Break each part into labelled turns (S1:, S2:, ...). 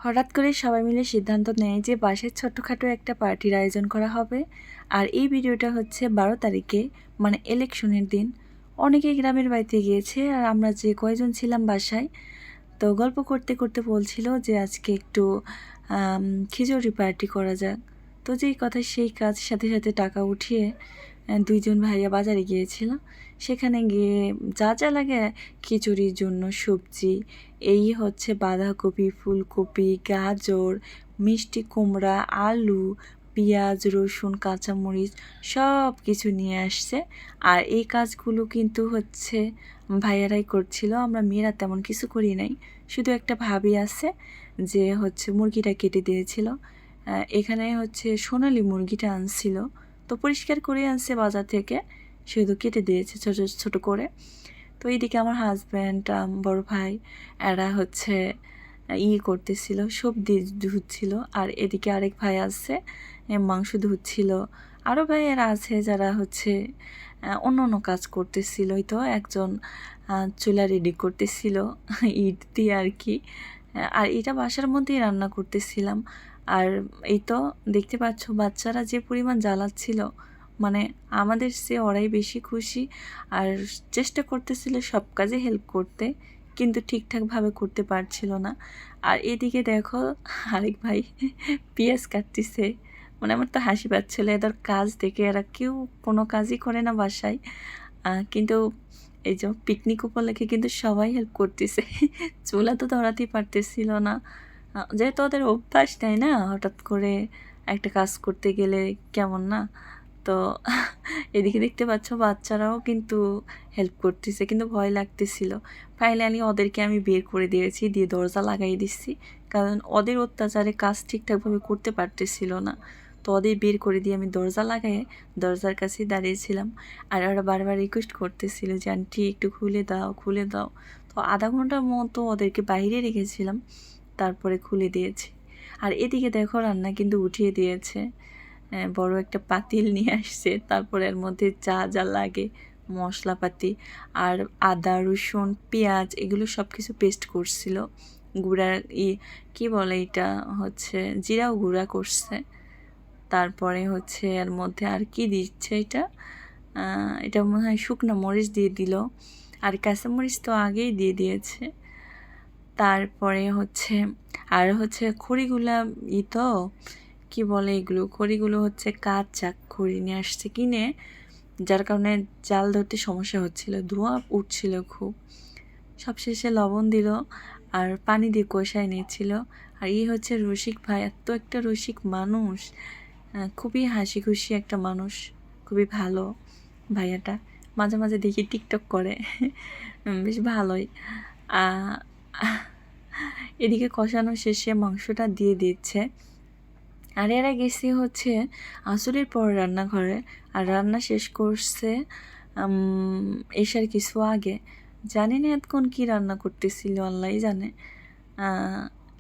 S1: হঠাৎ করে সবাই মিলে সিদ্ধান্ত নেয় যে বাসায় ছোট্টখাটো একটা পার্টির আয়োজন করা হবে। আর এই ভিডিওটা হচ্ছে 12 তারিখে, মানে ইলেকশনের দিন। অনেকেই গ্রামের বাড়িতে গিয়েছে, আর আমরা যে কয়জন ছিলাম বাসায়, তো গল্প করতে করতে বলছিল যে আজকে একটু খিচুড়ি পার্টি করা যাক। তো যেই কথা সেই কাজ, সাথে সাথে টাকা উঠিয়ে দুইজন ভাইয়া বাজারে গিয়েছিল। সেখানে গিয়ে যা যা লাগে খিচুড়ির জন্য সবজি, এই হচ্ছে বাঁধাকপি, ফুলকপি, গাজর, মিষ্টি কুমড়া, আলু, পেঁয়াজ, রসুন, কাঁচামরিচ সব কিছু নিয়ে আসছে। আর এই কাজগুলো কিন্তু হচ্ছে ভাইয়ারাই করছিল, আমরা মেয়েরা তেমন কিছু করি নাই। শুধু একটা ভাবি আছে যে হচ্ছে মুরগিটা কেটে দিয়েছিল। এখানে হচ্ছে সোনালি মুরগিটা আনছিল, তো পরিষ্কার করে আনছে বাজার থেকে, শুধু কেটে দিয়েছে ছোটো ছোটো করে। তো এইদিকে আমার হাজব্যান্ড, বড় ভাই, এরা হচ্ছে করতেছিল, সবজি ধুচ্ছিল। আর এদিকে আরেক ভাই আছে মাংস ধুচ্ছিল। আরও ভাইয়েরা আছে যারা হচ্ছে অন্য অন্য কাজ করতেছিল। তো একজন চুলা রেডি করতেছিল ইট দিয়ে আর কি। আর এটা বাসার মধ্যেই রান্না করতেছিলাম। আর এই তো দেখতে পাচ্ছ বাচ্চারা যে পরিমাণ জ্বালাচ্ছিল, মানে আমাদের সে ওরাই বেশি খুশি। আর চেষ্টা করতেছিল সব কাজে হেল্প করতে, কিন্তু ঠিকঠাকভাবে করতে পারছিল না। আর এদিকে দেখো আরেক ভাই পেঁয়াজ কাটতেছে, মানে আমার তো হাসি পাচ্ছিল। এদের কাজ দেখে, এরা কেউ কোনো কাজই করে না বাসায়, কিন্তু এই যে পিকনিক উপলক্ষে কিন্তু সবাই হেল্প করতেছে। চুলা তো ধরাতেই পারতেছিল না, যেহেতু ওদের অভ্যাস নেই না, হঠাৎ করে একটা কাজ করতে গেলে কেমন না। তো এদিকে দেখতে পাচ্ছ বাচ্চারাও কিন্তু হেল্প করতেছে, কিন্তু ভয় লাগতেছিল। ফাইনালি ওদেরকে আমি বের করে দিয়েছি, দিয়ে দরজা লাগাই দিচ্ছি, কারণ ওদের অত্যাচারে কাজ ঠিকঠাকভাবে করতে পারতেছিল না। তো ওদের বের করে দিয়ে আমি দরজা লাগাই দরজার কাছে দাঁড়িয়েছিলাম। আর ওরা বারবার রিকোয়েস্ট করতেছিল যে আন্টি একটু খুলে দাও, খুলে দাও। তো আধা ঘন্টার মতো ওদেরকে বাইরে রেখেছিলাম, তারপরে খুলে দিয়েছি। আর এদিকে দেখো রান্না কিন্তু উঠিয়ে দিয়েছে, বড় একটা পাতিল নিয়ে আসছে। তারপরে এর মধ্যে যা যা লাগে মশলাপাতি, আর আদা, রসুন, পেঁয়াজ, এগুলো সব কিছু পেস্ট করছিল। গুঁড়া কি বলে এটা, হচ্ছে জিরাও গুঁড়া করছে। তারপরে হচ্ছে এর মধ্যে আর কি দিচ্ছে এটা, এটা মনে হয় শুকনো মরিচ দিয়ে দিল, আর কাঁচামরিচ তো আগেই দিয়ে দিয়েছে। তারপরে হচ্ছে আর হচ্ছে খড়িগুলা তো কি বলে এগুলো, খড়িগুলো হচ্ছে কাঁচা খড়ি নিয়ে আসছে কিনে, যার কারণে জাল ধরতে সমস্যা হচ্ছিল, ধোঁয়া উঠছিল খুব। সবশেষে লবণ দিল আর পানি দিয়ে কষায় নিয়েছিল। আর হচ্ছে রসিক ভাই, এত একটা রসিক মানুষ, খুবই হাসি খুশি একটা মানুষ, খুবই ভালো ভাইয়াটা। মাঝে মাঝে দেখি টিকটক করে, বেশ ভালোই। এদিকে কষানো শেষে মাংসটা দিয়ে দিচ্ছে। আর এরা গেছি হচ্ছে আসরের পর রান্নাঘরে, আর রান্না শেষ করছে এসার কিছু আগে। জানি না এতক্ষণ কী রান্না করতেছিল, আল্লাহই জানে।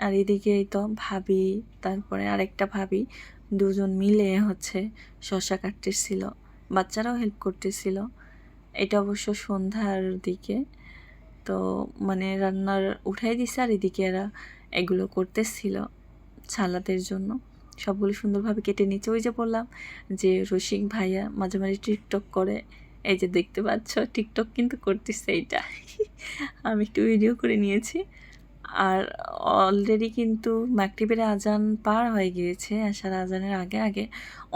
S1: আর এদিকে তো ভাবি, তারপরে আরেকটা ভাবি, দুজন মিলে হচ্ছে শসা কাটতেছিল, বাচ্চারাও হেল্প করতেছিল। এটা অবশ্য সন্ধ্যার দিকে। তো মানে রান্নার উঠাই দিছে, আর এদিকে এরা এগুলো করতেছিল সালাদের জন্য। সবগুলো সুন্দরভাবে কেটে নিচ্ছে। ওই যে বললাম যে রসিক ভাইয়া মাঝে মাঝে টিকটক করে, এই যে দেখতে পাচ্ছ টিকটক কিন্তু করতেছে এইটা। আমি একটু ভিডিও করে নিয়েছি। আর অলরেডি কিন্তু মাগরিবের আজান পার হয়ে গিয়েছে, আসার আজানের আগে আগে।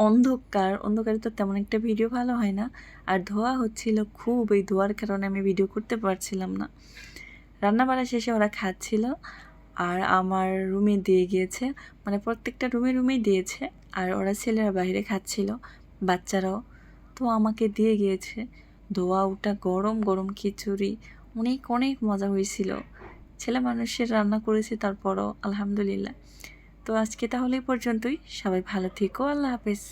S1: অন্ধকারে তো তেমন একটা ভিডিও ভালো হয় না। আর ধোয়া হচ্ছিল খুব, এই ধোয়ার কারণে আমি ভিডিও করতে পারছিলাম না। রান্না বাড়া শেষে ওরা খাচ্ছিল, আর আমার রুমে দিয়ে গিয়েছে, মানে প্রত্যেকটা রুমেই দিয়েছে। আর ওরা ছেলেরা বাইরে খাচ্ছিল, বাচ্চারাও। তো আমাকে দিয়ে গিয়েছে ধোয়া ওটা গরম গরম খিচুড়ি, অনেক অনেক মজা হয়েছিল। ছেলে মানুষের রান্না করেছে, তারপরও আলহামদুলিল্লাহ। তো আজকে তাহলে এই পর্যন্তই, সবাই ভালো থেকো, আল্লাহ হাফেজ।